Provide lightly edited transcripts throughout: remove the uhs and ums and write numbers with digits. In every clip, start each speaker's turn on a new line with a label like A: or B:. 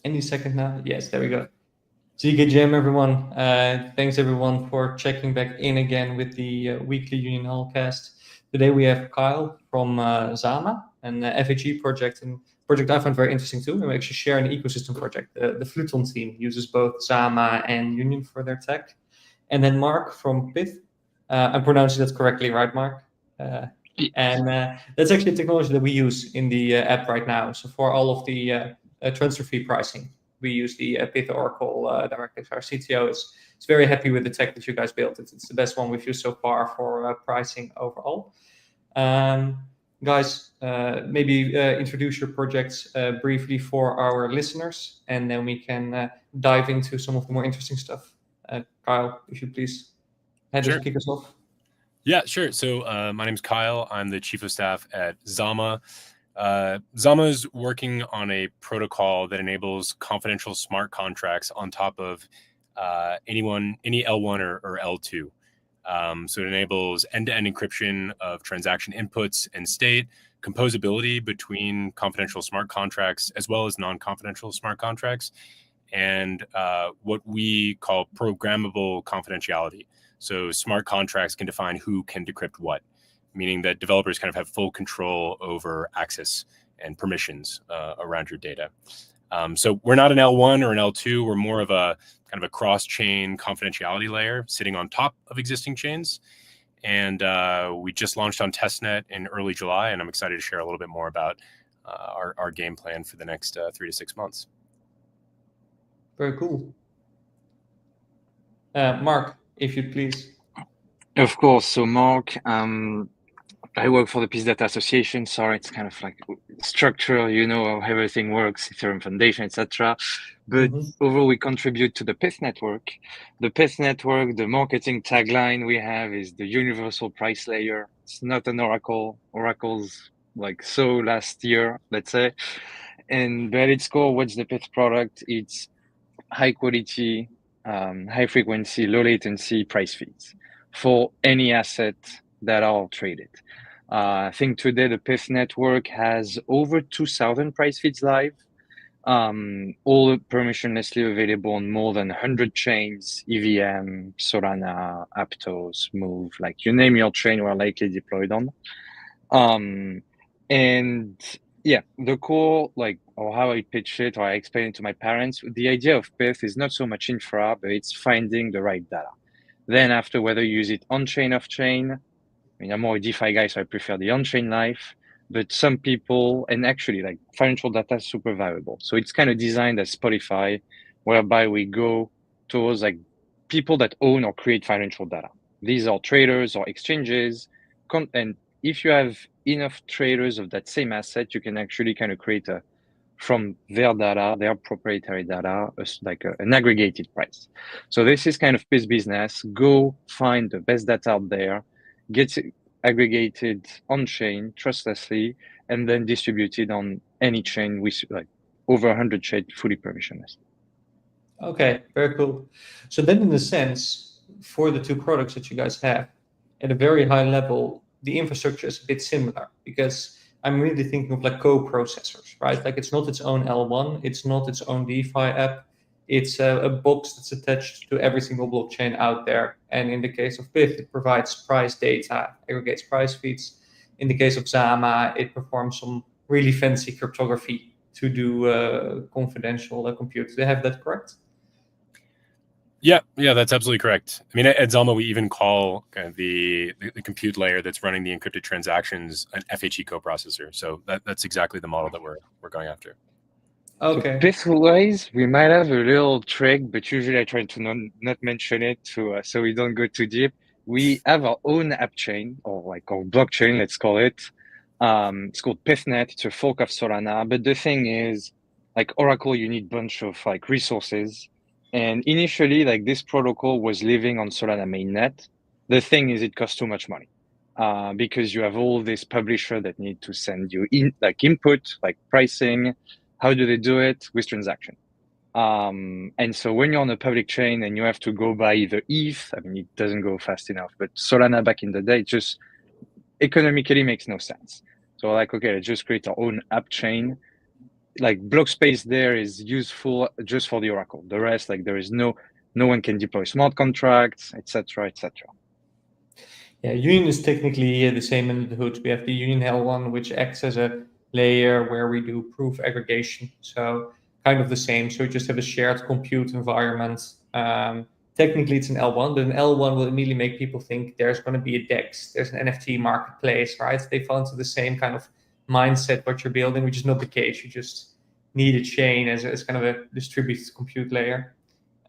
A: Any second now? Yes, there we go. GKJM, everyone. Thanks, everyone, for checking back in again with the weekly Union Hall cast. Today we have Kyle from Zama, an FHE project, and project I found very interesting too. And we actually share an ecosystem project. The Fluton team uses both Zama and Union for their tech. And then Mark from Pyth. I'm pronouncing that correctly, right, Mark? And that's actually a technology that we use in the app right now. So for all of the transfer fee pricing, we use the Pyth Oracle directly. So our CTO is very happy with the tech that you guys built. It's the best one we've used so far for pricing overall. Guys, maybe introduce your projects briefly for our listeners, and then we can dive into some of the more interesting stuff. Kyle, if you please kick us off.
B: Yeah, sure. So my name is Kyle. I'm the chief of staff at Zama. Zama is working on a protocol that enables confidential smart contracts on top of any L1 or L2. So it enables end-to-end encryption of transaction inputs and state, composability between confidential smart contracts as well as non-confidential smart contracts, and what we call programmable confidentiality. So smart contracts can define who can decrypt what, meaning that developers kind of have full control over access and permissions around your data. So we're not an L1 or an L2. We're more of a kind of a cross-chain confidentiality layer sitting on top of existing chains. And we just launched on testnet in early July, and I'm excited to share a little bit more about our game plan for the next 3 to 6 months.
A: Very cool. Mark, if you'd please.
C: Of course. So Mark, I work for the Peace Data Association. Sorry, it's kind of like structure, you know, how everything works, Ethereum Foundation, etc. But overall, we contribute to the Pyth network. The Pyth network, the marketing tagline we have is the universal price layer. It's not an Oracle. Oracle's like so last year, let's say. And at its core, what's the Pyth product? It's high quality, high frequency, low latency price feeds for any asset that are traded. I think today the Pyth network has over 2,000 price feeds live, all permissionlessly available on more than 100 chains, EVM, Solana, Aptos, Move, like you name your chain, we're likely deployed on. And yeah, the core, like, or how I pitch it, or I explain it to my parents, the idea of Pyth is not so much infra, but it's finding the right data. Then after, whether you use it on-chain, off-chain, I mean, I'm more a DeFi guy, so I prefer the on-chain life, but some people, and actually like financial data is super valuable. So it's kind of designed as Spotify, whereby we go towards like people that own or create financial data. These are traders or exchanges. And if you have enough traders of that same asset, you can actually kind of create from their data, their proprietary data, like an aggregated price. So this is kind of Pyth business. Go find the best data out there, get it aggregated on-chain trustlessly, and then distributed on any chain with like over 100 chains fully permissionless.
A: Okay, very cool. So then in a sense, for the two products that you guys have, at a very high level, the infrastructure is a bit similar, because I'm really thinking of like co-processors, right? Like it's not its own L1, it's not its own DeFi app. It's a box that's attached to every single blockchain out there. And in the case of Pyth, it provides price data, aggregates price feeds. In the case of Zama, it performs some really fancy cryptography to do confidential compute. Do they have that correct?
B: Yeah, that's absolutely correct. I mean, at Zama, we even call kind of the compute layer that's running the encrypted transactions an FHE coprocessor. So that's exactly the model that we're going after.
A: Okay.
C: So Pyth-wise, we might have a little trick, but usually I try to not mention it so we don't go too deep. We have our own app chain, or like our blockchain, let's call it. It's called PythNet. It's a fork of Solana. But the thing is, like Oracle, you need a bunch of like resources. And initially, like this protocol was living on Solana mainnet. The thing is, it costs too much money because you have all this publisher that need to send you input, like pricing. How do they do it? With transaction. And so when you're on a public chain and you have to go by the ETH, I mean, it doesn't go fast enough. But Solana back in the day, it just economically makes no sense. So like, okay, let's just create our own app chain. like block space there is useful just for the Oracle. The rest, like there is no one can deploy smart contracts, etc., etc.
A: Yeah, Union is technically the same in the hood. We have the Union L1, which acts as a layer where we do proof aggregation. So kind of the same. So you just have a shared compute environment. Technically, it's an L1, but an L1 will immediately make people think there's going to be a DEX, there's an NFT marketplace, right? They fall into the same kind of mindset what you're building, which is not the case. You just need a chain as kind of a distributed compute layer.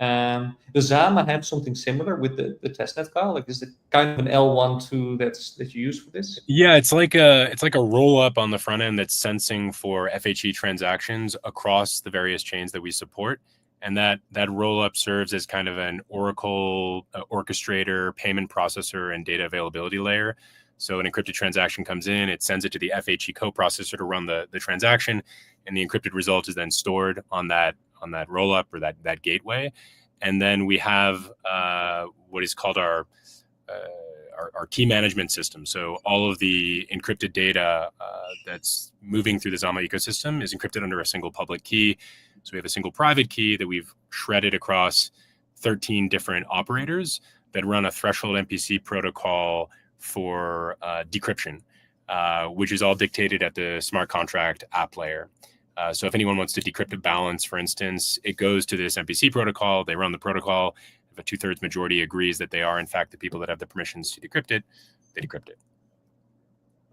A: Does Zama have something similar with the testnet file? Like, is it kind of an L1 that you use for this?
B: Yeah, it's like a roll up on the front end that's sensing for FHE transactions across the various chains that we support, and that roll up serves as kind of an Oracle orchestrator, payment processor, and data availability layer. So an encrypted transaction comes in, it sends it to the FHE coprocessor to run the transaction, and the encrypted result is then stored on that roll up or that gateway, and then we have what is called our key management system. So all of the encrypted data that's moving through the Zama ecosystem is encrypted under a single public key. So we have a single private key that we've shredded across 13 different operators that run a threshold MPC protocol for decryption, which is all dictated at the smart contract app layer. So if anyone wants to decrypt a balance, for instance, it goes to this MPC protocol, they run the protocol. If a 2/3 majority agrees that they are, in fact, the people that have the permissions to decrypt it, they decrypt it.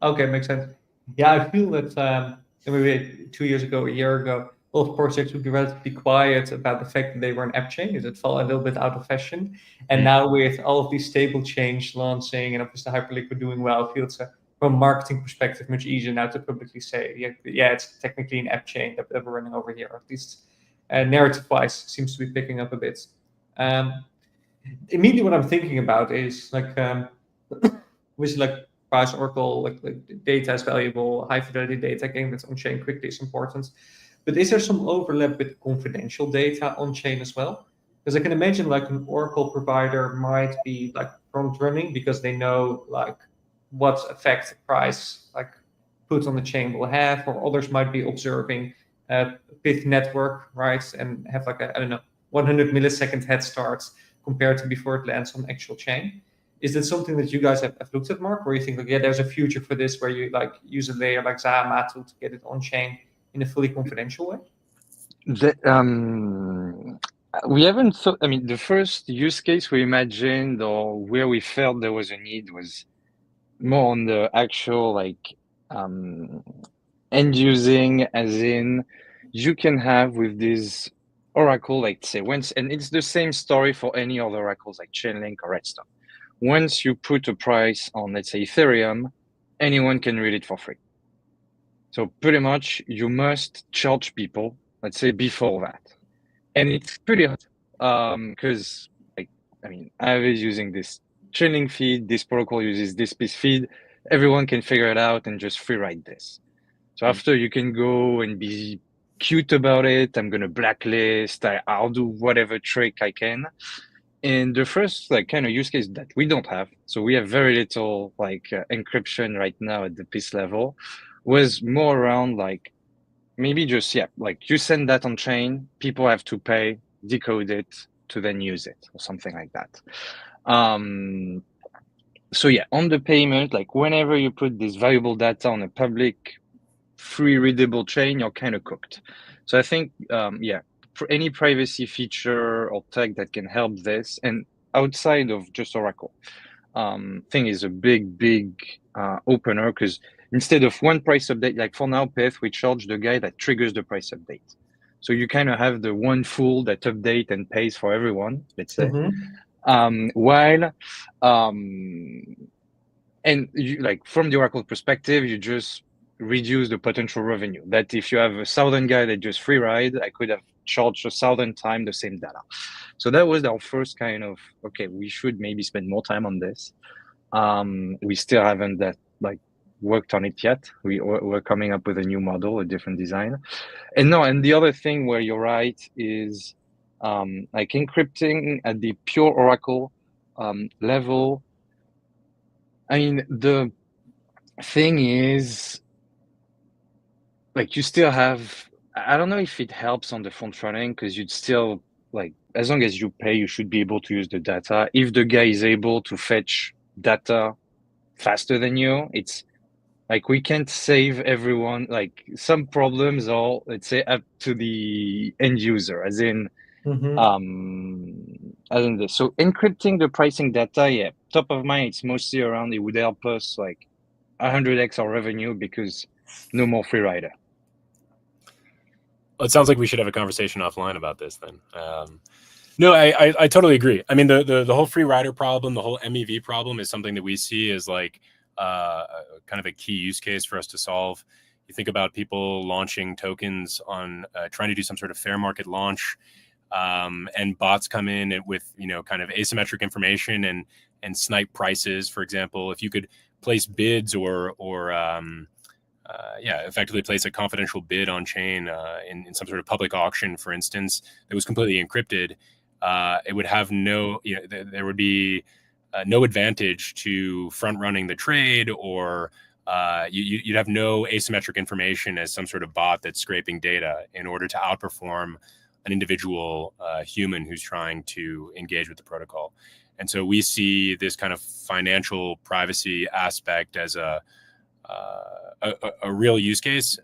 A: Okay, makes sense. Yeah, I feel that maybe 2 years ago, a year ago, a lot of projects would be relatively quiet about the fact that they were an app chain, because it fell a little bit out of fashion. And now with all of these stable chains launching and obviously Hyperliquid doing well, I feel it's from a marketing perspective much easier now to publicly say, yeah, it's technically an app chain that we're running over here. At least narrative-wise, seems to be picking up a bit. Immediately, what I'm thinking about is which like Price Oracle, like data is valuable, high fidelity data, getting that on chain quickly is important. But is there some overlap with confidential data on chain as well? Because I can imagine like an Oracle provider might be like front running because they know like what effect the price like put on the chain will have, or others might be observing Pyth network, right, and have like a, I don't know, 100 millisecond head start compared to before it lands on actual chain. Is that something that you guys have looked at, Mark, where you think like, yeah, there's a future for this, where you like use a layer like Zama to get it on chain in a fully confidential way?
C: We haven't thought, I mean, the first use case we imagined or where we felt there was a need was more on the actual like end using, as in you can have with this Oracle, like say once, and it's the same story for any other oracles like Chainlink or Redstone. Once you put a price on, let's say, Ethereum, anyone can read it for free. So pretty much you must charge people, let's say, before that. And it's pretty hard because, like, I mean, I was using this Chainlink feed, this protocol uses this piece feed. Everyone can figure it out and just free write this. So after you can go and be cute about it. I'm going to blacklist. I'll do whatever trick I can. And the first like kind of use case that we don't have, so we have very little like encryption right now at the piece level, was more around like maybe just like you send that on chain, people have to pay, decode it to then use it or something like that. So yeah, on the payment, like whenever you put this valuable data on a public free readable chain, you're kind of cooked. So I think for any privacy feature or tech that can help this, and outside of just Oracle, thing is a big opener, because instead of one price update, like for now, Pyth, we charge the guy that triggers the price update. So you kind of have the one fool that update and pays for everyone, let's say. And you, like from the Oracle perspective, you just reduce the potential revenue. That if you have a 1,000 guy that just free ride, I could have charged 1,000 times the same data. So that was our first kind of, okay, we should maybe spend more time on this. We still haven't worked on it yet. We're coming up with a new model, a different design. And the other thing where you're right is like encrypting at the pure Oracle level. I mean, the thing is, like, you still have I don't know if it helps on the front running, because you'd still, like, as long as you pay, you should be able to use the data. If the guy is able to fetch data faster than you, it's like we can't save everyone. Like some problems are, let's say, up to the end user, as in this. So encrypting the pricing data, yeah, top of mind, it's mostly around, it would help us like 100x our revenue, because no more free rider.
B: Well, it sounds like we should have a conversation offline about this then. No, I totally agree. I mean, the whole free rider problem, the whole MEV problem is something that we see as like kind of a key use case for us to solve. You think about people launching tokens on trying to do some sort of fair market launch, and bots come in with, you know, kind of asymmetric information and snipe prices. For example, if you could place bids or effectively place a confidential bid on chain in some sort of public auction, for instance, that was completely encrypted, it would have no, you know, there would be no advantage to front running the trade, or you'd have no asymmetric information as some sort of bot that's scraping data in order to outperform an individual human who's trying to engage with the protocol. And so we see this kind of financial privacy aspect as a real use case,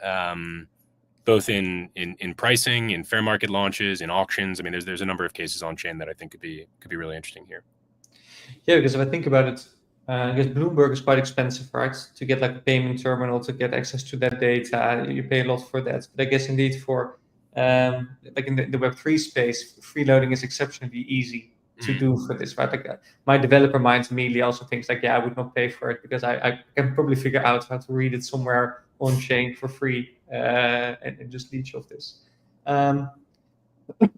B: both in pricing, in fair market launches, in auctions. I mean, there's a number of cases on chain that I think could be really interesting here.
A: Yeah, because if I think about it, I guess Bloomberg is quite expensive, right? To get like a payment terminal, to get access to that data, you pay a lot for that. But I guess indeed for like in the Web3 space, freeloading is exceptionally easy to do for this, right? Like my developer mind immediately also thinks like, yeah, I would not pay for it, because I can probably figure out how to read it somewhere on chain for free and just leech off this. I'm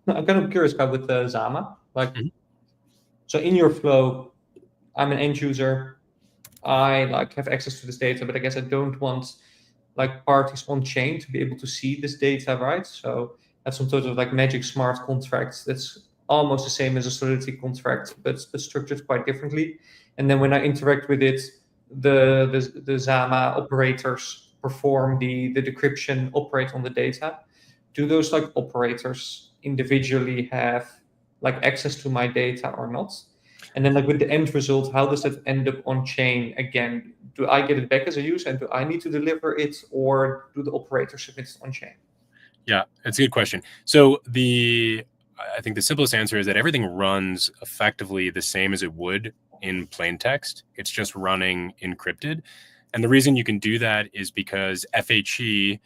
A: kind of curious about with Zama, like, so in your flow, I'm an end user. I like have access to this data, but I guess I don't want like parties on chain to be able to see this data, right? So that's some sort of like magic smart contract that's almost the same as a Solidity contract, but structured quite differently. And then when I interact with it, the Zama operators perform the decryption, operate on the data. Do those like operators individually have like access to my data or not? And then like with the end result, how does that end up on chain again? Do I get it back as a user, and do I need to deliver it, or do the operators submit it on chain?
B: Yeah, that's a good question. So I think the simplest answer is that everything runs effectively the same as it would in plain text. It's just running encrypted. And the reason you can do that is because FHE,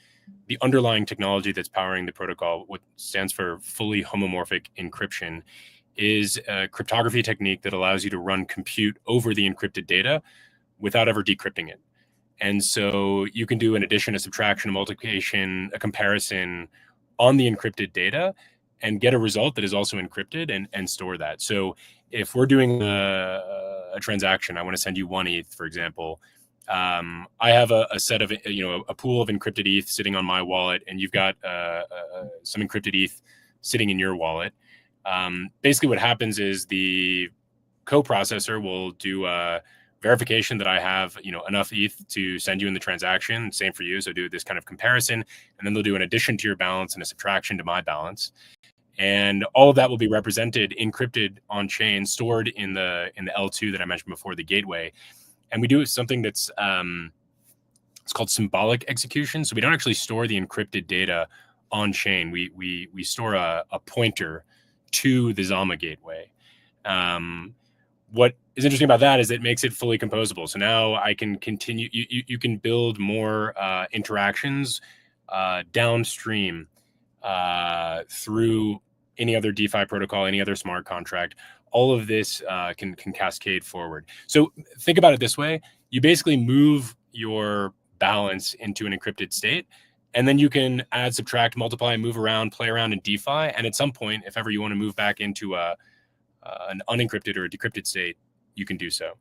B: the underlying technology that's powering the protocol, what stands for fully homomorphic encryption, is a cryptography technique that allows you to run compute over the encrypted data without ever decrypting it. And so you can do an addition, a subtraction, a multiplication, a comparison on the encrypted data and get a result that is also encrypted and store that. So if we're doing a transaction, I want to send you 1 ETH, for example. I have a set of, a pool of encrypted ETH sitting on my wallet, and you've got some encrypted ETH sitting in your wallet. Basically what happens is the co-processor will do a verification that I have, enough ETH to send you in the transaction. Same for you. So do this kind of comparison, and then they'll do an addition to your balance and a subtraction to my balance. And all of that will be represented, encrypted on chain, stored in the L2 that I mentioned before, the gateway. And we do something that's it's called symbolic execution. So we don't actually store the encrypted data on chain. We store a pointer to the Zama gateway. What is interesting about that is it makes it fully composable. So now I can continue. You can build more interactions downstream through any other DeFi protocol, any other smart contract. All of this can cascade forward. So think about it this way: you basically move your balance into an encrypted state, and then you can add, subtract, multiply, move around, play around in DeFi. And at some point, if ever you want to move back into an unencrypted or a decrypted state, you can do so.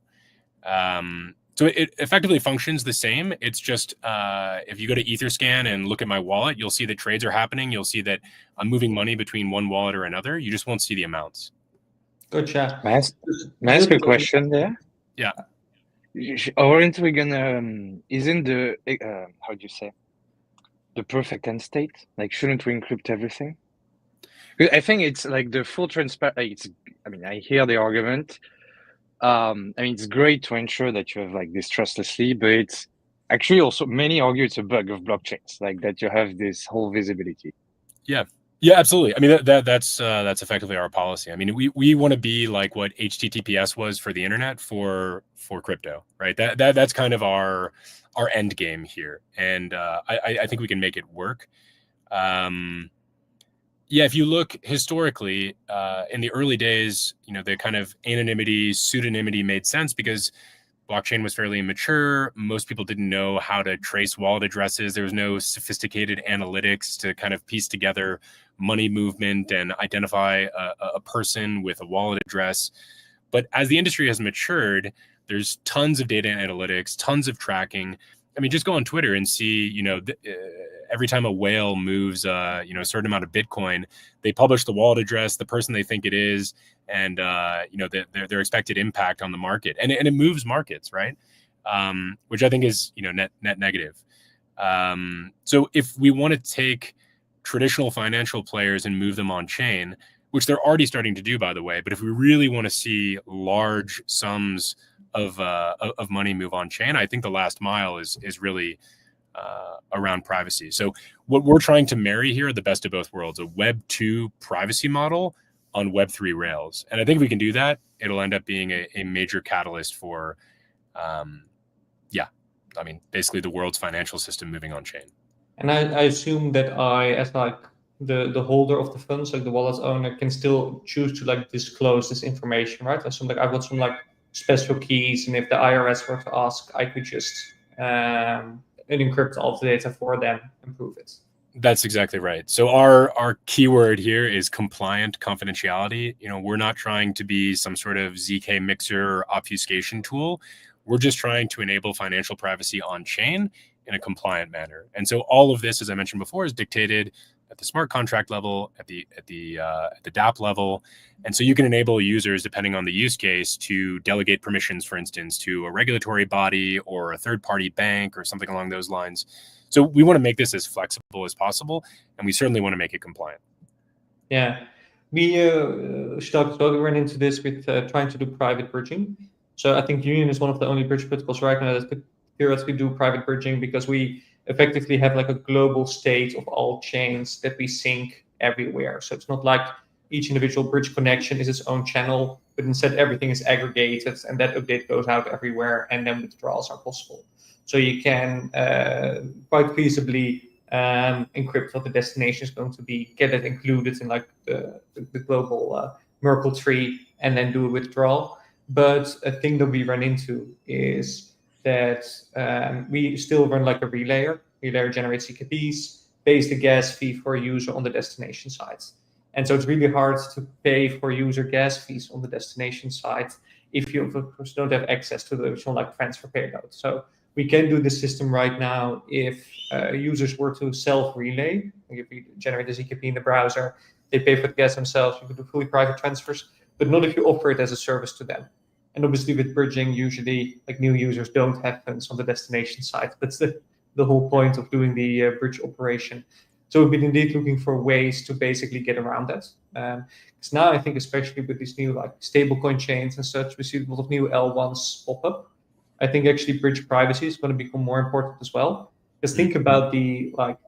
B: So it effectively functions the same. It's just if you go to Etherscan and look at my wallet, you'll see that trades are happening. You'll see that I'm moving money between one wallet or another. You just won't see the amounts.
A: Gotcha.
C: May I ask a question there?
B: Yeah.
C: Aren't we gonna? Isn't the how do you say? the perfect end state? Like, shouldn't we encrypt everything? I think it's like the full transparency. I mean, I hear the argument. I mean, it's great to ensure that you have like this trustlessly, but it's actually also many argue it's a bug of blockchains, like that you have this whole visibility.
B: Yeah. Yeah, absolutely. I mean, that's effectively our policy. I mean, we want to be like what HTTPS was for the internet for crypto, right? That's kind of our end game here, and I think we can make it work. Yeah, if you look historically, in the early days, the kind of anonymity, pseudonymity made sense because blockchain was fairly immature. Most people didn't know how to trace wallet addresses. There was no sophisticated analytics to kind of piece together money movement and identify a person with a wallet address. But as the industry has matured, there's tons of data analytics, tons of tracking. I mean, just go on Twitter and see, every time a whale moves, a certain amount of Bitcoin, they publish the wallet address, the person they think it is, and their expected impact on the market, and it moves markets, right? Which I think is net negative. So if we want to take traditional financial players and move them on chain, which they're already starting to do, by the way, but if we really want to see large sums of money move on chain, I think the last mile is really around privacy. So what we're trying to marry here are the best of both worlds: a Web 2 privacy model on Web 3 rails. And I think if we can do that, it'll end up being a major catalyst for, basically the world's financial system moving on chain.
A: And I assume that I, as like the holder of the funds, like the wallet owner, can still choose to like disclose this information, right? I assume like I've got some like special keys, and if the IRS were to ask, I could just encrypt all the data for them and prove it.
B: That's exactly right. So our keyword here is compliant confidentiality. We're not trying to be some sort of ZK mixer or obfuscation tool. We're just trying to enable financial privacy on chain in a compliant manner. And so all of this, as I mentioned before, is dictated at the smart contract level, at the dApp level. And so you can enable users, depending on the use case, to delegate permissions, for instance, to a regulatory body or a third-party bank or something along those lines. So we want to make this as flexible as possible, and we certainly want to make it compliant.
A: Yeah, we run into this with trying to do private bridging. So I think Union is one of the only bridge protocols right now that could theoretically do private bridging, because we effectively have like a global state of all chains that we sync everywhere. So it's not like each individual bridge connection is its own channel, but instead everything is aggregated, and that update goes out everywhere, and then withdrawals are possible. So you can quite feasibly encrypt what the destination is going to be, get it included in like the global Merkle tree, and then do a withdrawal. But a thing that we run into is that we still run like a relayer. Relayer generates CKPs, pays the gas fee for a user on the destination side. And so it's really hard to pay for user gas fees on the destination side if you, of course, don't have access to the original like transfer payload. So we can do the system right now if users were to self-relay. If we generate a ZKP in the browser, they pay for the gas themselves. You can do fully private transfers, but not if you offer it as a service to them. And obviously with bridging, usually like new users don't have funds on the destination side. That's the whole point of doing the bridge operation. So we've been indeed looking for ways to basically get around that. Because now I think, especially with these new like stablecoin chains and such, we see a lot of new L1s pop up. I think actually bridge privacy is going to become more important as well. Because think about the like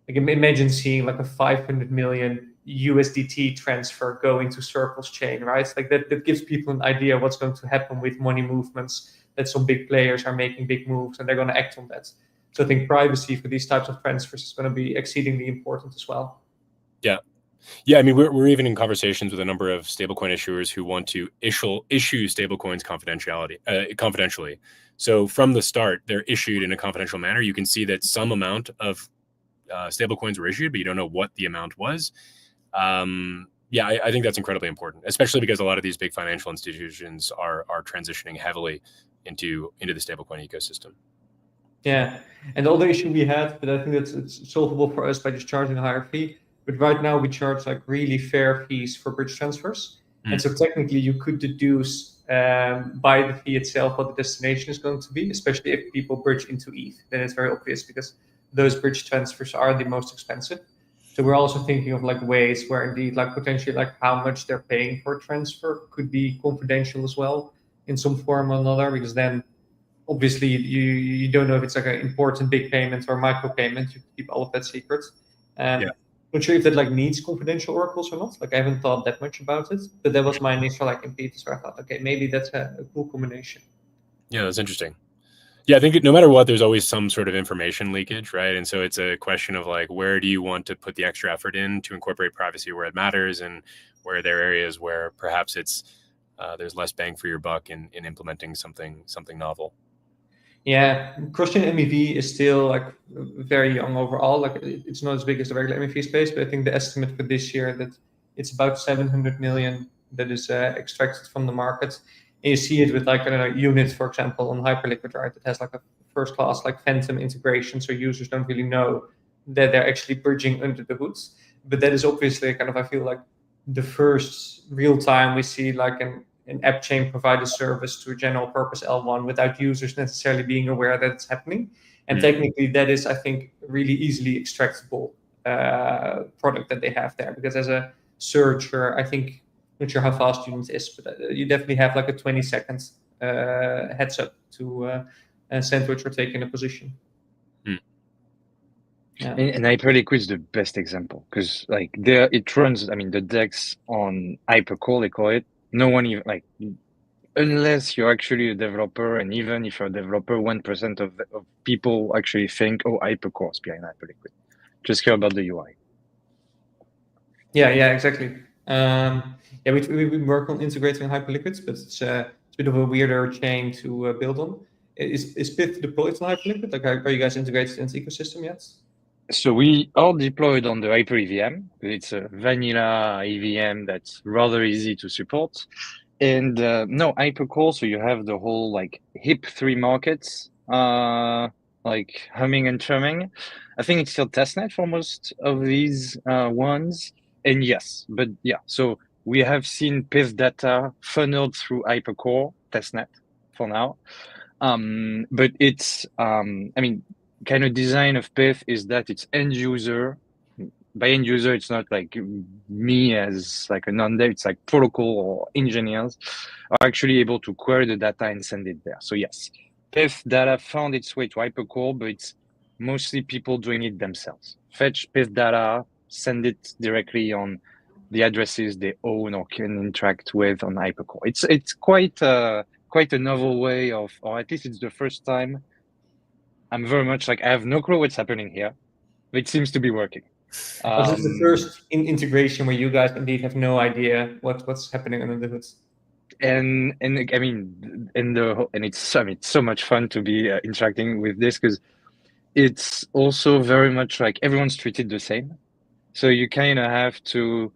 A: imagine seeing like a 500 million USDT transfer go into Circle's chain, right? Like that gives people an idea what's going to happen with money movements, that some big players are making big moves and they're going to act on that. So I think privacy for these types of transfers is going to be exceedingly important as well.
B: Yeah, I mean, we're even in conversations with a number of stablecoin issuers who want to issue stablecoins confidentially. So from the start, they're issued in a confidential manner. You can see that some amount of stablecoins were issued, but you don't know what the amount was. I think that's incredibly important, especially because a lot of these big financial institutions are transitioning heavily into the stablecoin ecosystem.
A: Yeah, and the other issue we had, but I think it's solvable for us by just charging a higher fee. But right now we charge like really fair fees for bridge transfers. And so technically you could deduce by the fee itself what the destination is going to be, especially if people bridge into ETH. Then it's very obvious, because those bridge transfers are the most expensive. So we're also thinking of like ways where indeed like potentially like how much they're paying for transfer could be confidential as well in some form or another, because then obviously you don't know if it's like an important big payment or micro payment. You keep all of that secret.
B: Yeah.
A: Not sure if that like needs confidential oracles or not. Like I haven't thought that much about it, but that was my initial like impetus where I thought, okay, maybe that's a cool combination.
B: Yeah, that's interesting. Yeah, I think no matter what, there's always some sort of information leakage, right? And so it's a question of like, where do you want to put the extra effort in to incorporate privacy where it matters, and where there are areas where perhaps it's there's less bang for your buck in implementing something novel.
A: Yeah, cross-chain MEV is still like very young overall. Like it's not as big as the regular MEV space, but I think the estimate for this year that it's about 700 million that is extracted from the market. And you see it with like units, for example, on Hyperliquid, right? That has like a first-class like phantom integration, so users don't really know that they're actually bridging under the hoods. But that is obviously kind of, I feel like, the first real time we see like an app chain provided service to a general purpose L1 without users necessarily being aware that it's happening. And technically, that is, I think, a really easily extractable product that they have there. Because as a searcher, I think, not sure how fast unit is, but you definitely have like a 20-second heads up to send which we're taking a position.
C: Yeah. And Hyperliquid is the best example because like there it runs. I mean, the DEX on Hypercore, they call it. No one even like, unless you're actually a developer, and even if you're a developer, 1% of people actually think, oh, Hypercore is behind Hyperliquid. Just care about the UI.
A: Yeah, exactly. We work on integrating Hyperliquids, but it's a bit of a weirder chain to build on. Is Pyth deployed on Hyperliquid? Like, are you guys integrated into the ecosystem yet?
C: So we are deployed on the Hyper EVM. It's a vanilla EVM that's rather easy to support. And no, Hypercore, so you have the whole like HIP3 markets, like humming and chumming. I think it's still testnet for most of these ones. And yes, but yeah, so we have seen Pyth data funneled through Hypercore testnet for now. But it's, I mean, kind of design of Pyth is that it's end user. By end user, it's not like me as like a non-dev, it's like protocol or engineers are actually able to query the data and send it there. So yes, Pyth data found its way to Hypercore, but it's mostly people doing it themselves. Fetch Pyth data, send it directly on the addresses they own or can interact with on Hypercore. It's quite a novel way of, or at least it's the first time I'm very much like, I have no clue what's happening here, but it seems to be working.
A: This is the first integration where you guys indeed have no idea what's happening under the hood.
C: And I mean, and it's so much fun to be interacting with this because it's also very much like everyone's treated the same. So you kind of have to,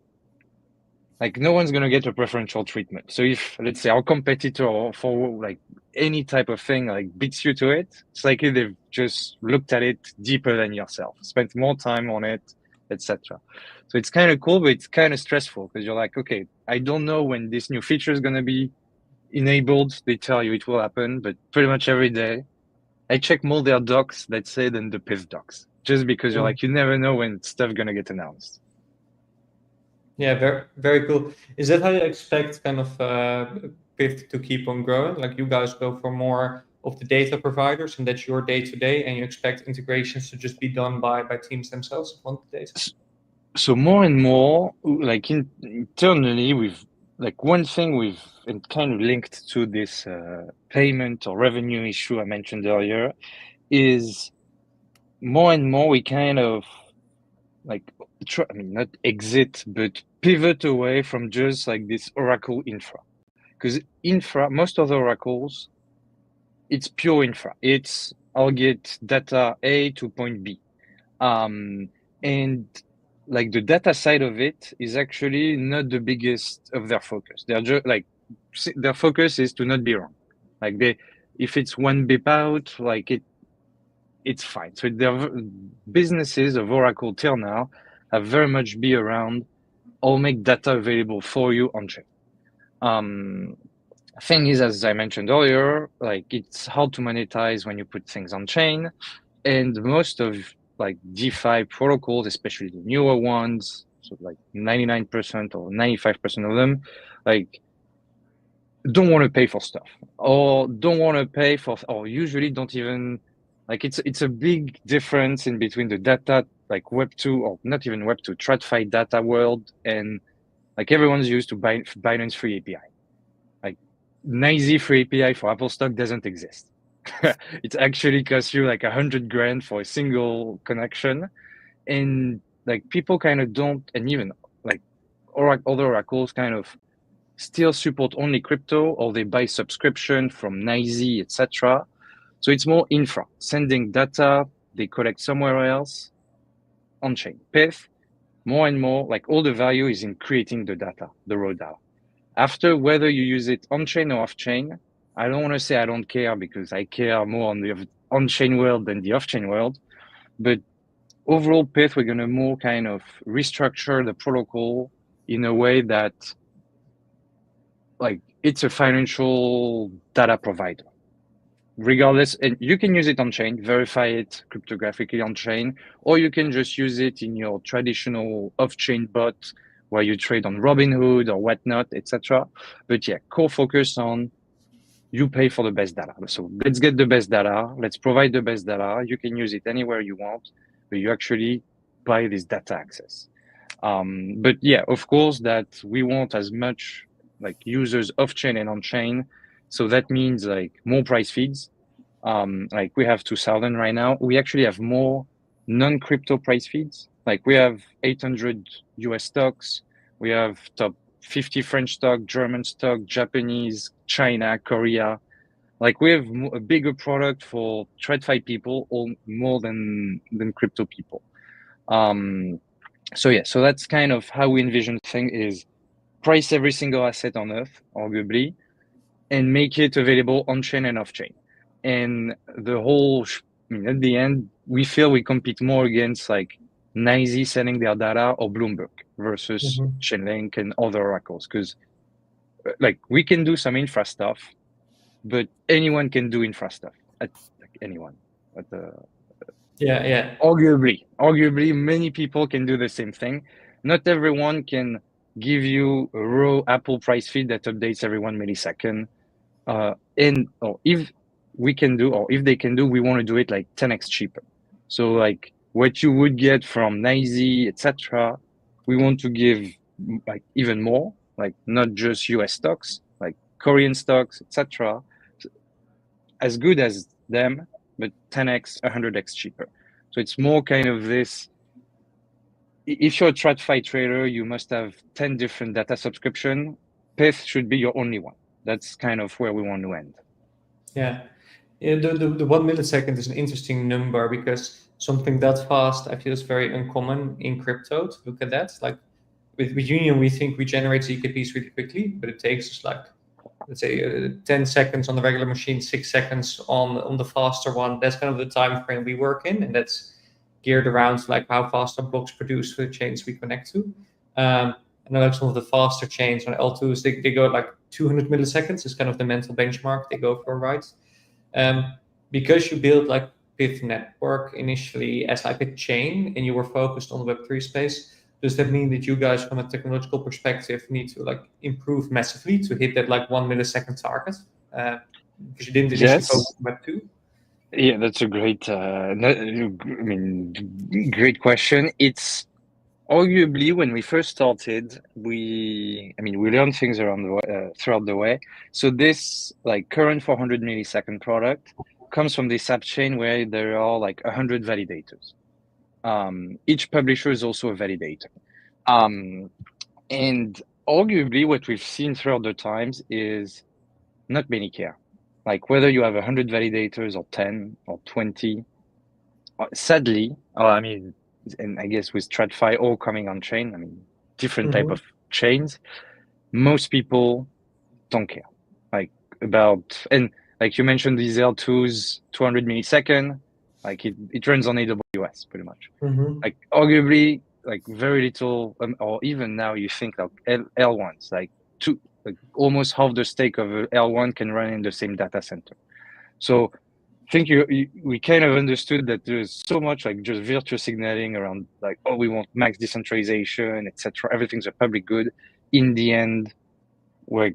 C: like, no one's going to get a preferential treatment. So if, let's say, our competitor for like any type of thing like beats you to it, it's likely they've just looked at it deeper than yourself, spent more time on it, etc. So it's kind of cool, but it's kind of stressful because you're like, okay, I don't know when this new feature is going to be enabled. They tell you it will happen, but pretty much every day I check more their docs, let's say, than the Pyth docs, just because you're like, you never know when stuff going to get announced.
A: Yeah, very, very cool. Is that how you expect kind of Pyth to keep on growing? Like you guys go for more of the data providers, and that's your day to day, and you expect integrations to just be done by teams themselves on the data?
C: So more and more, like internally, we've like one thing we've kind of linked to this payment or revenue issue I mentioned earlier is more and more we kind of like I mean, not exit, but pivot away from just like this Oracle infra. Because infra, most of the oracles, it's pure infra. It's I'll get data A to point B. And like the data side of it is actually not the biggest of their focus. They're just like their focus is to not be wrong. Like if it's one bip out, like it's fine. So their businesses of Oracle till now have very much be around, I'll make data available for you on chain. Thing is, as I mentioned earlier, like it's hard to monetize when you put things on chain, and most of like DeFi protocols, especially the newer ones, so like 99% or 95% of them, like don't want to pay for stuff, or don't want to pay for, or usually don't even, like it's a big difference in between the data, like Web2, or not even Web2, TradFi data world, and like everyone's used to Binance free API. Like NYSE free API for Apple stock doesn't exist. It actually costs you like $100,000 for a single connection, and like people kind of don't, and even like other oracles kind of still support only crypto, or they buy subscription from NYSE, etc. So it's more infra, sending data they collect somewhere else on chain. Pyth, more and more, like all the value is in creating the data, the raw data. After, whether you use it on chain or off chain, I don't want to say I don't care, because I care more on the on chain world than the off chain world. But overall, Pyth, we're going to more kind of restructure the protocol in a way that, like, it's a financial data provider, regardless. And you can use it on chain, verify it cryptographically on chain, or you can just use it in your traditional off-chain bot where you trade on Robinhood or whatnot, etc. But yeah, core focus on, you pay for the best data. So let's get the best data. Let's provide the best data. You can use it anywhere you want, but you actually buy this data access. But yeah, of course, that we want as much like users off chain and on chain. So that means like more price feeds. Like we have 2,000 right now. We actually have more non-crypto price feeds. Like we have 800 US stocks. We have top 50 French stock, German stock, Japanese, China, Korea. Like we have a bigger product for TradFi people, or more than crypto people. So yeah, so that's kind of how we envision the thing, is price every single asset on Earth, arguably, and make it available on chain and off chain. And the whole, at the end, we feel we compete more against like NYSE selling their data, or Bloomberg versus Chainlink and other oracles, because like we can do some infra stuff, but anyone can do infra stuff. Like anyone. At the
A: Yeah.
C: Arguably, many people can do the same thing. Not everyone can give you a raw Apple price feed that updates every 1 millisecond. Or if we can do, or if they can do, we want to do it like 10x cheaper. So like what you would get from NYSE, etc., we want to give like even more, like not just US stocks, like Korean stocks, etc., as good as them, but 10x, 100x cheaper. So it's more kind of this, if you're a TradFi trader, you must have 10 different data subscription. Pyth should be your only one. That's kind of where we want to end.
A: Yeah. The 1 millisecond is an interesting number, because something that fast, I feel, is very uncommon in crypto to look at that. Like with Union, we think we generate ZKPs really quickly, but it takes us like, let's say 10 seconds on the regular machine, 6 seconds on the faster one. That's kind of the time frame we work in, and that's geared around like how fast our blocks produce for the chains we connect to. I know like some of the faster chains on L2s, they go like 200 milliseconds is kind of the mental benchmark they go for, right? Because you built like Pyth network initially as like a chain, and you were focused on the Web3 space, does that mean that you guys, from a technological perspective, need to like improve massively to hit that like 1 millisecond target? Because you didn't initially focus on Web2?
C: Yeah, that's a great, great question. It's arguably, when we first started, we learned things around throughout the way. So this like current 400 millisecond product comes from this app chain where there are like 100 validators. Each publisher is also a validator. And arguably what we've seen throughout the times is not many care. Like whether you have 100 validators or 10 or 20, sadly, and I guess with TradFi all coming on chain, different type of chains, most people don't care. Like about, and like you mentioned, these L2s, 200 millisecond, like it runs on AWS pretty much. Like arguably, like very little, or even now you think like L1s, like almost half the stake of L1 can run in the same data center. So think we kind of understood that there's so much like just virtual signaling around like, oh, we want max decentralization, etc. Everything's a public good. In the end, we're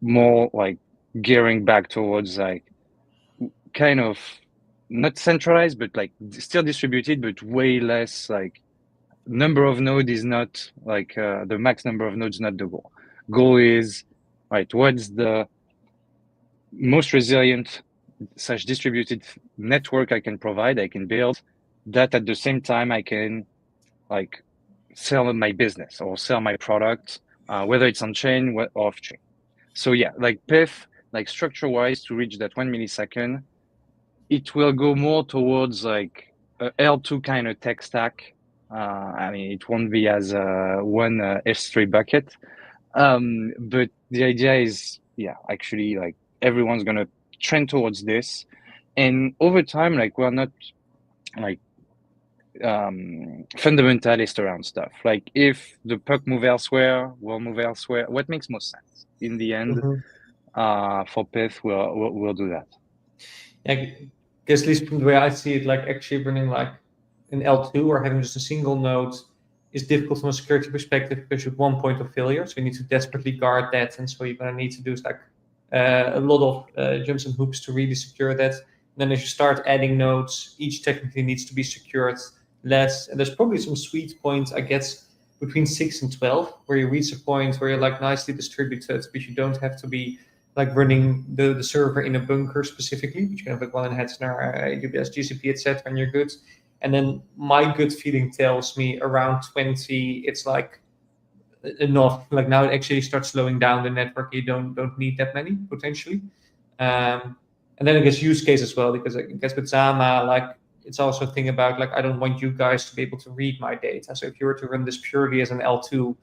C: more like gearing back towards like kind of not centralized, but like still distributed, but way less like number of nodes is not like the max number of nodes, not the goal. Goal is, right, what's the most resilient / distributed network I can provide, I can build, that at the same time I can like sell my business or sell my product, whether it's on chain or off chain. So yeah, like Pyth, like structure wise to reach that 1 millisecond, it will go more towards like a L2 kind of tech stack. I mean, it won't be as one S3 bucket. But the idea is, yeah, actually like everyone's going to trend towards this. And over time, like we're not like fundamentalist around stuff. Like if the puck move elsewhere, we'll move elsewhere. What makes most sense in the end for Pyth, we'll do that.
A: Yeah, I guess at least from the way I see it, like actually running like an L2 or having just a single node is difficult from a security perspective because you have one point of failure. So you need to desperately guard that. And so you're going to need to do like a lot of jumps and hoops to really secure that. And then as you start adding nodes, each technically needs to be secured less. And there's probably some sweet points, I guess, between 6 and 12, where you reach a point where you're like nicely distributed, but you don't have to be like running the server in a bunker specifically, but you can have like one in Hetzner, AWS, GCP, etc., and you're good. And then my gut feeling tells me around 20, it's like enough. Like now it actually starts slowing down the network. You don't need that many potentially. And then I guess use case as well, because I guess with Zama, like it's also a thing about like I don't want you guys to be able to read my data. So if you were to run this purely as an L2,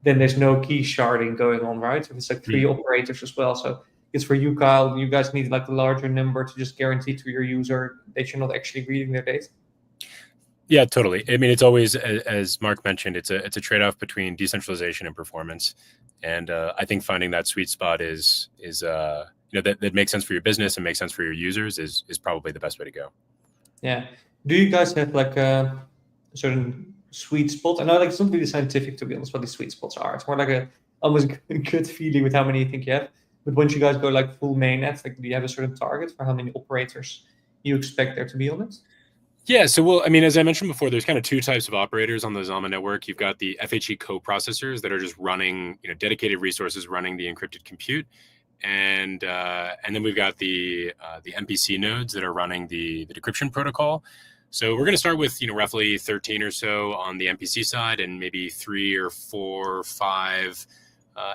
A: then there's no key sharding going on, right? So it's like 3 operators as well. So it's for you, Kyle. You guys need like a larger number to just guarantee to your user that you're not actually reading their data.
B: Yeah, totally. I mean, it's always, as Mark mentioned, it's a trade-off between decentralization and performance, and I think finding that sweet spot is that makes sense for your business and makes sense for your users is probably the best way to go.
A: Yeah. Do you guys have like a certain sweet spot? I know like it's not really scientific to be honest what these sweet spots are. It's more like a almost a good feeling with how many you think you have. But once you guys go like full mainnet, like do you have a certain target for how many operators you expect there to be on it?
B: Yeah, so well, I mean, as I mentioned before, there's kind of 2 types of operators on the Zama network. You've got the FHE co-processors that are just running, dedicated resources running the encrypted compute, and then we've got the MPC nodes that are running the decryption protocol. So we're going to start with roughly 13 or so on the MPC side, and maybe 3 or 4 or 5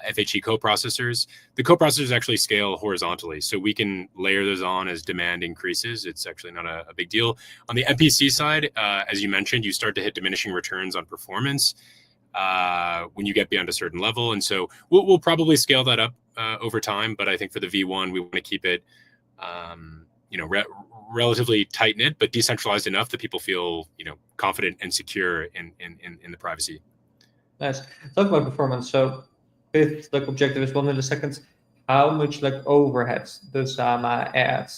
B: FHE coprocessors. The coprocessors actually scale horizontally, so we can layer those on as demand increases. It's actually not a big deal. On the MPC side, as you mentioned, you start to hit diminishing returns on performance when you get beyond a certain level, and so we'll probably scale that up over time. But I think for the V1, we want to keep it, relatively tight knit, but decentralized enough that people feel confident and secure in the privacy.
A: Nice. Talk about performance. So fifth like objective is 1 millisecond. How much like overhead does Zama add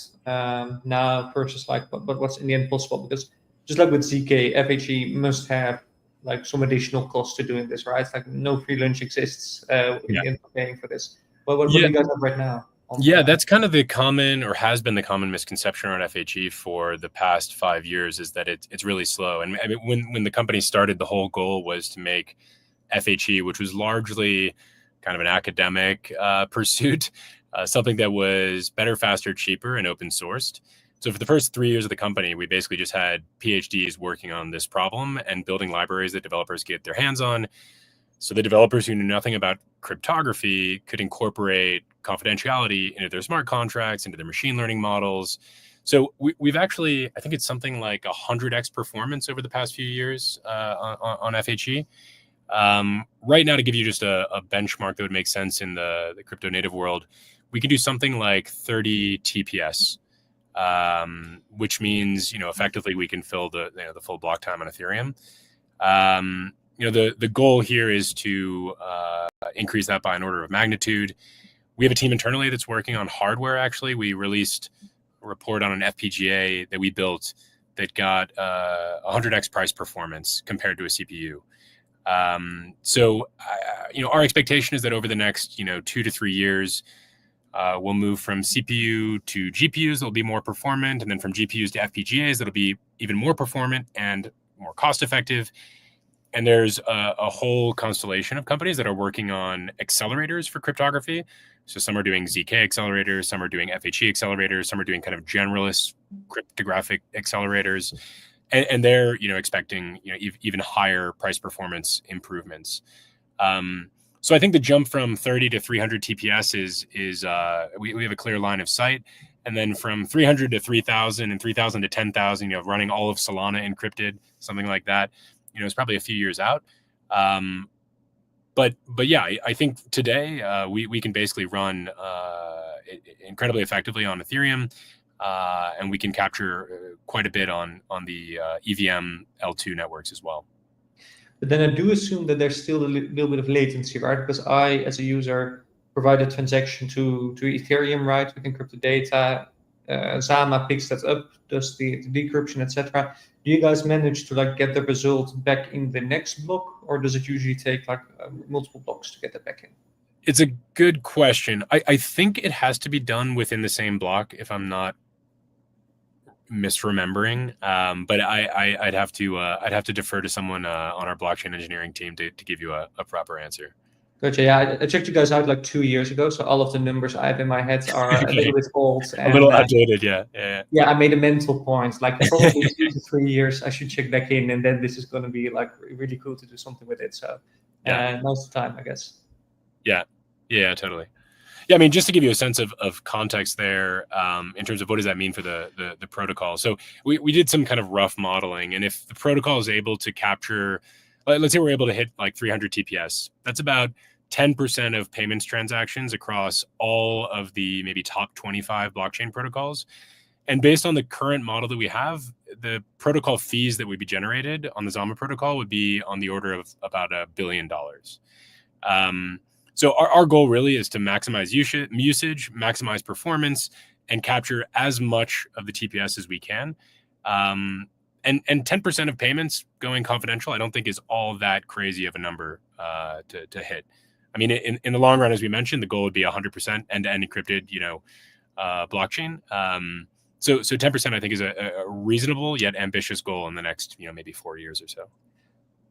A: now versus like what's in the end possible? Because just like with ZK, FHE must have like some additional cost to doing this, right? Like no free lunch exists in the end of paying for this. What do you guys have right now?
B: Yeah, that's kind of the common, or has been the common misconception around FHE for the past 5 years, is that it's really slow. And I mean, when the company started, the whole goal was to make FHE, which was largely kind of an academic pursuit, something that was better, faster, cheaper, and open sourced. So for the first 3 years of the company, we basically just had PhDs working on this problem and building libraries that developers get their hands on. So the developers who knew nothing about cryptography could incorporate confidentiality into their smart contracts, into their machine learning models. So we've actually, I think it's something like 100x performance over the past few years on FHE. Right now, to give you just a benchmark that would make sense in the crypto native world, we can do something like 30 TPS, which means effectively we can fill the full block time on Ethereum. The goal here is to increase that by an order of magnitude. We have a team internally that's working on hardware. Actually, we released report on an FPGA that we built that got 100x price performance compared to a CPU. Our expectation is that over the next 2 to 3 years, we'll move from CPU to GPUs that'll be more performant, and then from GPUs to FPGAs that'll be even more performant and more cost effective. And there's a whole constellation of companies that are working on accelerators for cryptography. So some are doing ZK accelerators, some are doing FHE accelerators, some are doing kind of generalist cryptographic accelerators, and they're expecting even higher price performance improvements. So I think the jump from 30 to 300 TPS is we have a clear line of sight, and then from 300 to 3,000 and 3,000 to 10,000, running all of Solana encrypted, something like that. It's probably a few years out. But yeah, I think today we can basically run incredibly effectively on Ethereum, and we can capture quite a bit on the EVM L2 networks as well.
A: But then I do assume that there's still a little bit of latency, right? Because I, as a user, provide a transaction to Ethereum, right, with encrypted data. Zama picks that up, does the decryption, etc. Do you guys manage to get the result back in the next block, or does it usually take multiple blocks to get that back in?
B: It's a good question. I think it has to be done within the same block, if I'm not misremembering. But I'd have to defer to someone on our blockchain engineering team to give you a proper answer.
A: Gotcha. Yeah, I checked you guys out 2 years ago, so all of the numbers I have in my head are a little bit old. And,
B: a little outdated, yeah.
A: Yeah, I made a mental point, probably 2 to 3 years, I should check back in, and then this is going to be really cool to do something with it. So now's the time, I guess.
B: Yeah, totally. Yeah, I mean, just to give you a sense of context there, in terms of what does that mean for the protocol. So we did some kind of rough modeling, and if the protocol is able to capture, let's say we're able to hit 300 TPS, that's about 10% of payments transactions across all of the maybe top 25 blockchain protocols. And based on the current model that we have, the protocol fees that would be generated on the Zama protocol would be on the order of about $1 billion. So our goal really is to maximize usage, maximize performance, and capture as much of the TPS as we can. And 10% of payments going confidential, I don't think is all that crazy of a number to hit. I mean, in the long run, as we mentioned, the goal would be 100% end-to-end encrypted, blockchain. So 10% I think is a reasonable yet ambitious goal in the next, maybe 4 years or so.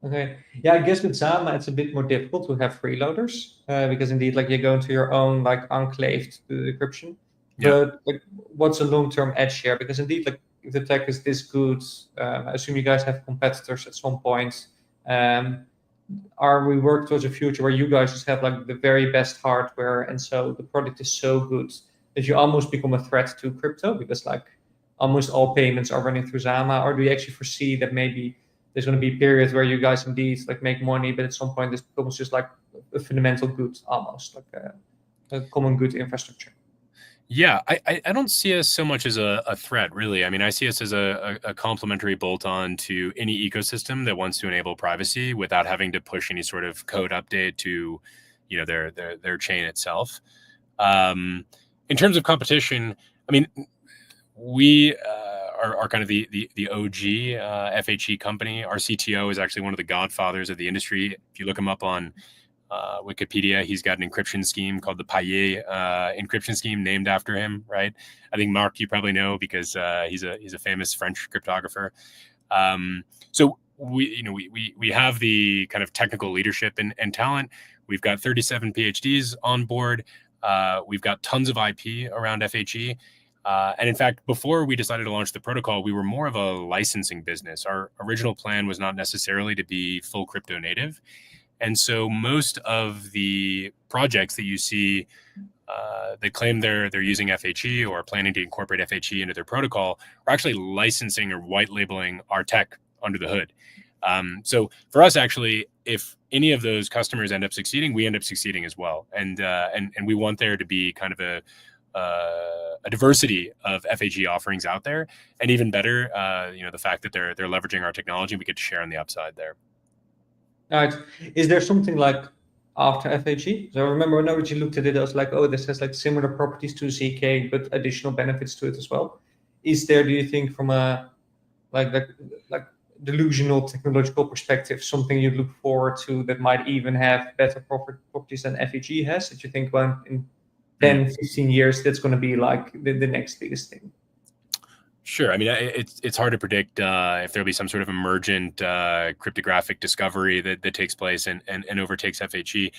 A: Okay. Yeah, I guess with Zama it's a bit more difficult to have freeloaders because indeed, you go into your own enclaved decryption.
B: Yeah.
A: But what's a long-term edge here? Because indeed, if the tech is this good, I assume you guys have competitors at some point. Are we working towards a future where you guys just have the very best hardware, and so the product is so good that you almost become a threat to crypto because almost all payments are running through Zama? Or do you actually foresee that maybe there's going to be periods where you guys indeed make money, but at some point this becomes just a fundamental good, almost a common good infrastructure?
B: Yeah, I don't see us so much as a threat, really. I mean, I see us as a complementary bolt-on to any ecosystem that wants to enable privacy without having to push any sort of code update to, their chain itself. In terms of competition, I mean, we are kind of the OG FHE company. Our CTO is actually one of the godfathers of the industry. If you look him up on Wikipedia, he's got an encryption scheme called the Pyth encryption scheme named after him, right? I think Mark, you probably know because he's a famous French cryptographer. So we have the kind of technical leadership and talent. We've got 37 PhDs on board. We've got tons of IP around FHE. And in fact, before we decided to launch the protocol, we were more of a licensing business. Our original plan was not necessarily to be full crypto native. And so most of the projects that you see that claim they're using FHE or planning to incorporate FHE into their protocol are actually licensing or white labeling our tech under the hood. So for us, actually, if any of those customers end up succeeding, we end up succeeding as well. And we want there to be kind of a diversity of FHE offerings out there, and even better, the fact that they're leveraging our technology, we get to share on the upside there.
A: All right. Is there something after FHE? So I remember when I originally looked at it, I was like, oh, this has like similar properties to ZK, but additional benefits to it as well. Is there, do you think, from a like delusional technological perspective, something you look forward to that might even have better properties than FHE has, that you think, well, in 10, 15 years, that's going to be like the next biggest thing?
B: Sure. I mean, it's hard to predict if there'll be some sort of emergent cryptographic discovery that takes place and overtakes FHE.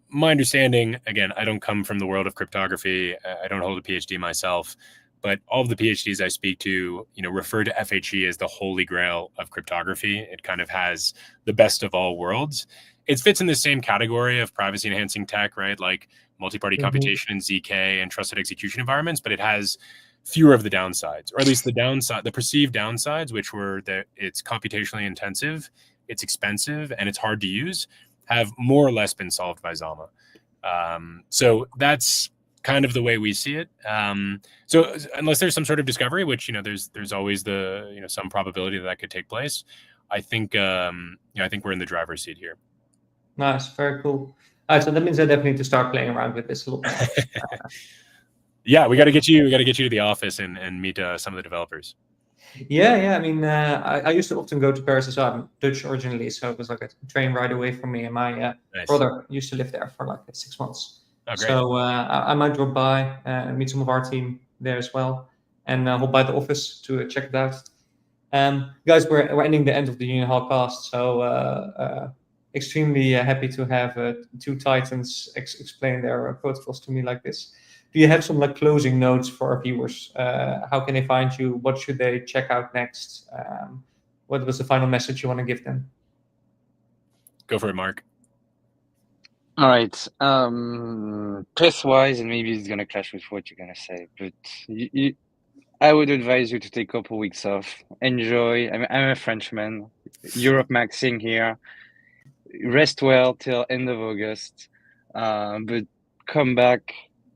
B: My understanding, again, I don't come from the world of cryptography. I don't hold a PhD myself, but all of the PhDs I speak to, refer to FHE as the holy grail of cryptography. It kind of has the best of all worlds. It fits in the same category of privacy enhancing tech, right? Like multi-party computation in ZK and trusted execution environments, but it has fewer of the downsides, or at least the perceived downsides, which were that it's computationally intensive, it's expensive, and it's hard to use, have more or less been solved by Zama. So that's kind of the way we see it. So unless there's some sort of discovery, which there's always some probability that could take place, I think I think we're in the driver's seat here.
A: Nice, very cool. All right, so that means I definitely need to start playing around with this a little more.
B: Yeah, we got to get you to the office and meet some of the developers.
A: Yeah. I mean, I used to often go to Paris as well. I'm Dutch originally, so it was like a train ride away from me. And my
B: Nice.
A: brother used to live there for like 6 months.
B: Oh, great.
A: So I might drop by and meet some of our team there as well, and hop by the office to check it out. Guys, we're ending the end of the Union Hall cast, so extremely happy to have two titans explain their protocols to me like this. Do you have some like closing notes for our viewers? How can they find you? What should they check out next? What was the final message you want to give them?
B: Go for it, Mark.
C: All right. Pyth-wise, and maybe it's gonna clash with what you're gonna say, but I would advise you to take a couple weeks off. Enjoy. I'm a Frenchman. Europe maxing here. Rest well till end of August, but come back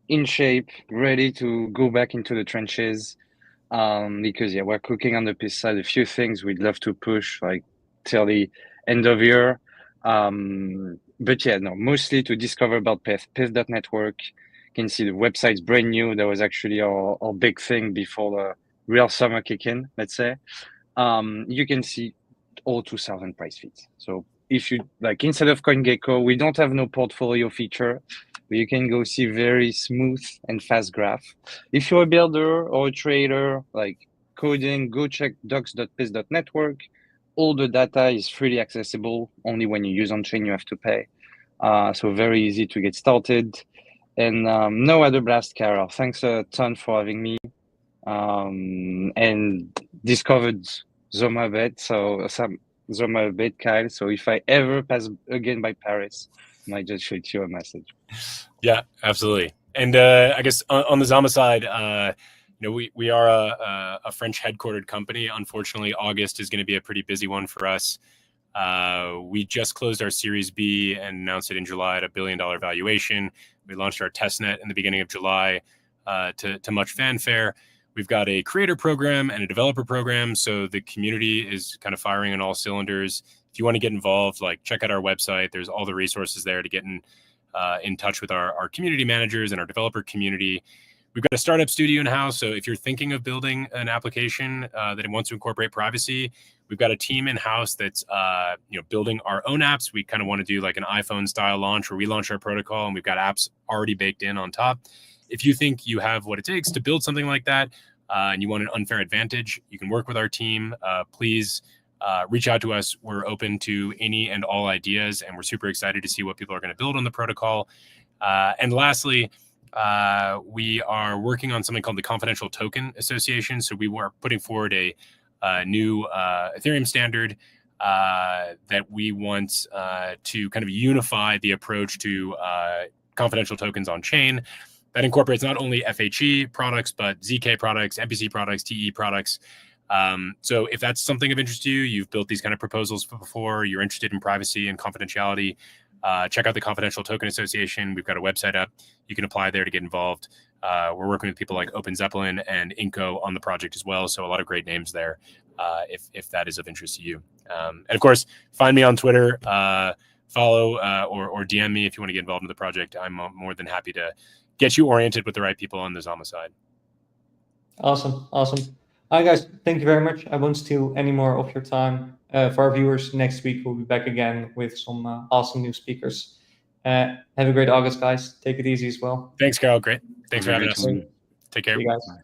C: in shape, ready to go back into the trenches. Because we're cooking on the Pyth side a few things we'd love to push like till the end of year. But mostly to discover about Pyth, Pyth.network. You can see the website's brand new. That was actually our big thing before the real summer kick in, let's say. You can see all 2,000 price feeds. So if you like, instead of CoinGecko, we don't have no portfolio feature, but you can go see very smooth and fast graph. If you're a builder or a trader, like coding, go check docs.pyth.network. All the data is freely accessible. Only when you use on-chain, you have to pay. So very easy to get started. And no other blast, Carol. Thanks a ton for having me. And discovered Zama a bit, Zama a bit, Kyle. So if I ever pass again by Paris, I might just shoot you a message.
B: Yeah, absolutely. And I guess on the Zama side, we are a French headquartered company. Unfortunately, August is going to be a pretty busy one for us. We just closed our Series B and announced it in July at $1 billion valuation. We launched our testnet in the beginning of July to much fanfare. We've got a creator program and a developer program, so the community is kind of firing on all cylinders. If you want to get involved, check out our website. There's all the resources there to get in touch with our community managers and our developer community. We've got a startup studio in-house, so if you're thinking of building an application that wants to incorporate privacy, we've got a team in-house that's building our own apps. We kind of want to do like an iPhone-style launch where we launch our protocol, and we've got apps already baked in on top. If you think you have what it takes to build something like that and you want an unfair advantage, you can work with our team. Please reach out to us. We're open to any and all ideas, and we're super excited to see what people are going to build on the protocol. And lastly, we are working on something called the Confidential Token Association. So we were putting forward a new Ethereum standard that we want to kind of unify the approach to confidential tokens on chain. That incorporates not only FHE products, but ZK products, MPC products, TE products. So if that's something of interest to you, you've built these kind of proposals before, you're interested in privacy and confidentiality, check out the Confidential Token Association. We've got a website up. You can apply there to get involved. We're working with people like Open Zeppelin and Inco on the project as well. So a lot of great names there if that is of interest to you. And of course, find me on Twitter. follow or DM me if you want to get involved in the project. I'm more than happy to get you oriented with the right people on the Zama side.
A: Awesome. Awesome. All right, guys, thank you very much. I won't steal any more of your time. For our viewers, next week we'll be back again with some awesome new speakers. Have a great August, guys. Take it easy as well.
B: Thanks, Carol. Great. Thanks for having us.
C: Great.
B: Take care.
A: See you guys.
C: Bye.